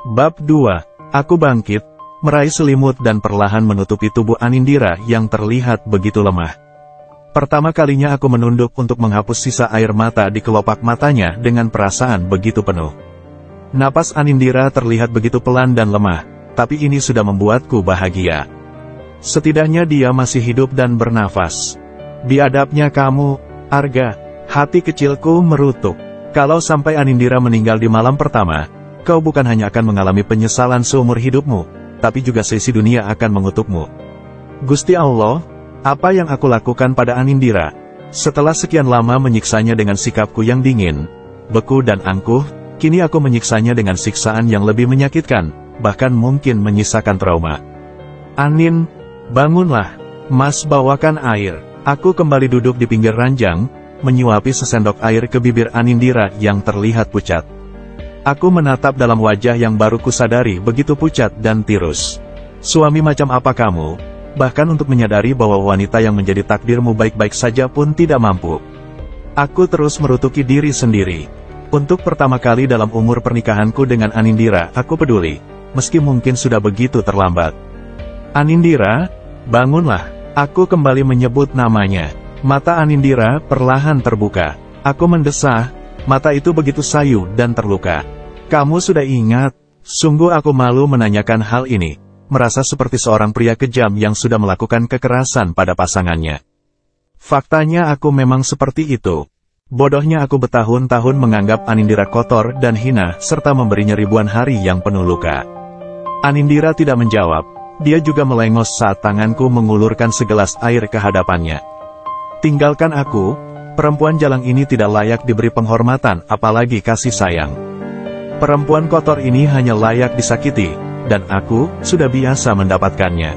Bab 2. Aku bangkit, meraih selimut dan perlahan menutupi tubuh Anindira yang terlihat begitu lemah. Pertama kalinya aku menunduk untuk menghapus sisa air mata di kelopak matanya dengan perasaan begitu penuh. Napas Anindira terlihat begitu pelan dan lemah, tapi ini sudah membuatku bahagia. Setidaknya dia masih hidup dan bernafas. Biadabnya kamu, Arga, hati kecilku merutuk. Kalau sampai Anindira meninggal di malam pertama, kau bukan hanya akan mengalami penyesalan seumur hidupmu, tapi juga seisi dunia akan mengutukmu. Gusti Allah, apa yang aku lakukan pada Anindira? Setelah sekian lama menyiksanya dengan sikapku yang dingin, beku dan angkuh, kini aku menyiksanya dengan siksaan yang lebih menyakitkan, bahkan mungkin menyisakan trauma. Anin, bangunlah. Mas bawakan air. Aku kembali duduk di pinggir ranjang, menyuapi sesendok air ke bibir Anindira yang terlihat pucat. Aku menatap dalam wajah yang baru kusadari begitu pucat dan tirus. Suami macam apa kamu? Bahkan untuk menyadari bahwa wanita yang menjadi takdirmu baik-baik saja pun tidak mampu. Aku terus merutuki diri sendiri. Untuk pertama kali dalam umur pernikahanku dengan Anindira, aku peduli, meski mungkin sudah begitu terlambat. Anindira, bangunlah. Aku kembali menyebut namanya. Mata Anindira perlahan terbuka. Aku mendesah, mata itu begitu sayu dan terluka. Kamu sudah ingat? Sungguh aku malu menanyakan hal ini. Merasa seperti seorang pria kejam yang sudah melakukan kekerasan pada pasangannya. Faktanya aku memang seperti itu. Bodohnya aku bertahun-tahun menganggap Anindira kotor dan hina, serta memberinya ribuan hari yang penuh luka. Anindira tidak menjawab. Dia juga melengos saat tanganku mengulurkan segelas air ke hadapannya. Tinggalkan aku, perempuan jalang ini tidak layak diberi penghormatan, apalagi kasih sayang. Perempuan kotor ini hanya layak disakiti, dan aku sudah biasa mendapatkannya.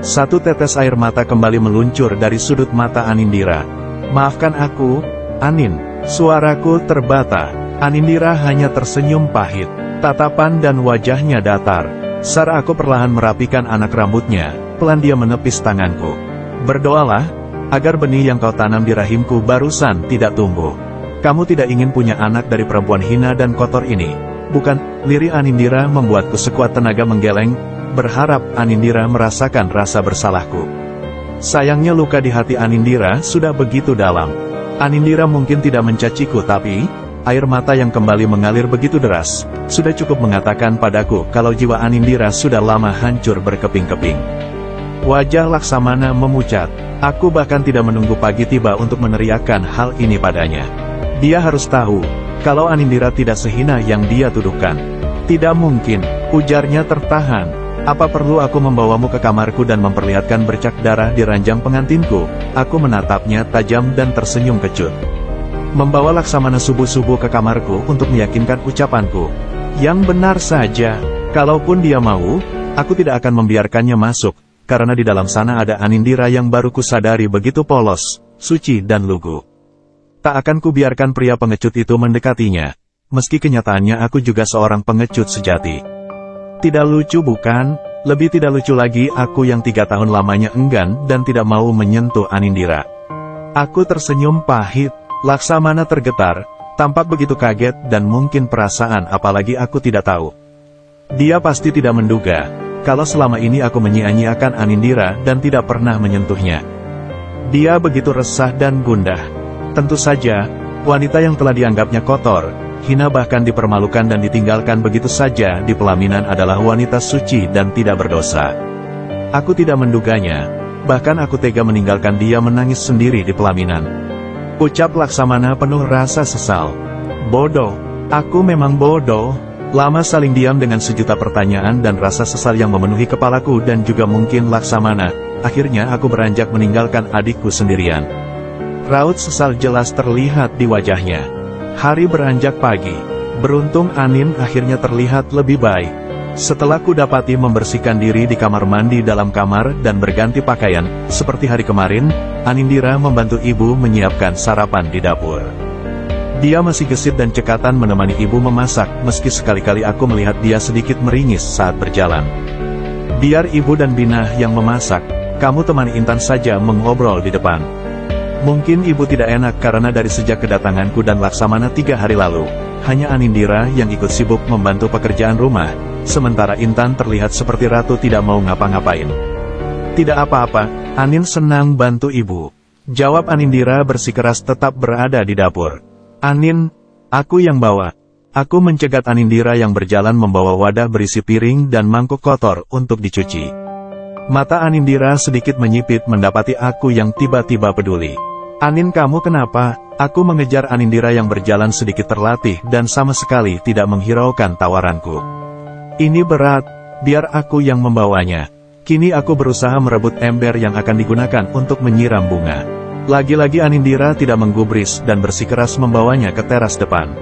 Satu tetes air mata kembali meluncur dari sudut mata Anindira. Maafkan aku, Anin. Suaraku terbata. Anindira hanya tersenyum pahit. Tatapan dan wajahnya datar. Saat aku perlahan merapikan anak rambutnya, pelan dia menepis tanganku. Berdoalah, agar benih yang kau tanam di rahimku barusan tidak tumbuh. Kamu tidak ingin punya anak dari perempuan hina dan kotor ini, bukan? Lirih Anindira membuatku sekuat tenaga menggeleng, berharap Anindira merasakan rasa bersalahku. Sayangnya luka di hati Anindira sudah begitu dalam. Anindira mungkin tidak mencaciku, tapi air mata yang kembali mengalir begitu deras, sudah cukup mengatakan padaku kalau jiwa Anindira sudah lama hancur berkeping-keping. Wajah Laksamana memucat. Aku bahkan tidak menunggu pagi tiba untuk meneriakkan hal ini padanya. Dia harus tahu, kalau Anindira tidak sehina yang dia tuduhkan. Tidak mungkin, ujarnya tertahan. Apa perlu aku membawamu ke kamarku dan memperlihatkan bercak darah di ranjang pengantinku? Aku menatapnya tajam dan tersenyum kecut. Membawa Laksamana subuh-subuh ke kamarku untuk meyakinkan ucapanku. Yang benar saja, kalaupun dia mau, aku tidak akan membiarkannya masuk, karena di dalam sana ada Anindira yang baru kusadari begitu polos, suci dan lugu. Tak akan kubiarkan pria pengecut itu mendekatinya, meski kenyataannya aku juga seorang pengecut sejati. Tidak lucu bukan? Lebih tidak lucu lagi aku yang 3 tahun lamanya enggan dan tidak mau menyentuh Anindira. Aku tersenyum pahit. Laksamana tergetar, tampak begitu kaget dan mungkin perasaan apalagi aku tidak tahu. Dia pasti tidak menduga, kalau selama ini aku menyia-nyiakan Anindira dan tidak pernah menyentuhnya. Dia begitu resah dan gundah. Tentu saja, wanita yang telah dianggapnya kotor, hina bahkan dipermalukan dan ditinggalkan begitu saja di pelaminan adalah wanita suci dan tidak berdosa. Aku tidak menduganya, bahkan aku tega meninggalkan dia menangis sendiri di pelaminan. Ucap Laksamana penuh rasa sesal. Bodoh, aku memang bodoh. Lama saling diam dengan sejuta pertanyaan dan rasa sesal yang memenuhi kepalaku dan juga mungkin Laksamana. Akhirnya aku beranjak meninggalkan adikku sendirian. Raut sesal jelas terlihat di wajahnya. Hari beranjak pagi. Beruntung Anin akhirnya terlihat lebih baik. Setelah kudapati membersihkan diri di kamar mandi dalam kamar dan berganti pakaian, seperti hari kemarin, Anindira membantu ibu menyiapkan sarapan di dapur. Dia masih gesit dan cekatan menemani ibu memasak, meski sekali-kali aku melihat dia sedikit meringis saat berjalan. Biar ibu dan Binah yang memasak, kamu temani Intan saja mengobrol di depan. Mungkin ibu tidak enak karena dari sejak kedatanganku dan Laksamana 3 hari lalu, hanya Anindira yang ikut sibuk membantu pekerjaan rumah, sementara Intan terlihat seperti ratu tidak mau ngapa-ngapain. Tidak apa-apa, Anin senang bantu ibu. Jawab Anindira bersikeras tetap berada di dapur. Anin, aku yang bawa. Aku mencegat Anindira yang berjalan membawa wadah berisi piring dan mangkuk kotor untuk dicuci. Mata Anindira sedikit menyipit mendapati aku yang tiba-tiba peduli. Anin, kamu kenapa? Aku mengejar Anindira yang berjalan sedikit terlatih dan sama sekali tidak menghiraukan tawaranku. Ini berat, biar aku yang membawanya. Kini aku berusaha merebut ember yang akan digunakan untuk menyiram bunga. Lagi-lagi Anindira tidak menggubris dan bersikeras membawanya ke teras depan.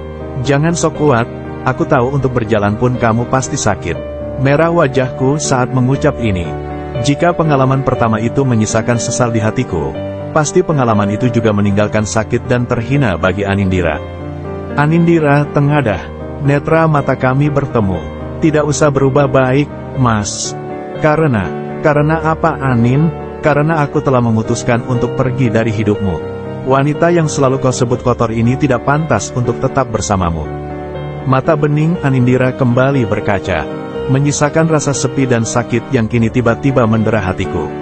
Jangan sok kuat, aku tahu untuk berjalan pun kamu pasti sakit. Merah wajahku saat mengucap ini. Jika pengalaman pertama itu menyisakan sesal di hatiku, pasti pengalaman itu juga meninggalkan sakit dan terhina bagi Anindira. Anindira tengadah, netra mata kami bertemu. Tidak usah berubah baik, Mas. Karena apa Anin? Karena aku telah memutuskan untuk pergi dari hidupmu. Wanita yang selalu kau sebut kotor ini tidak pantas untuk tetap bersamamu. Mata bening Anindira kembali berkaca, menyisakan rasa sepi dan sakit yang kini tiba-tiba mendera hatiku.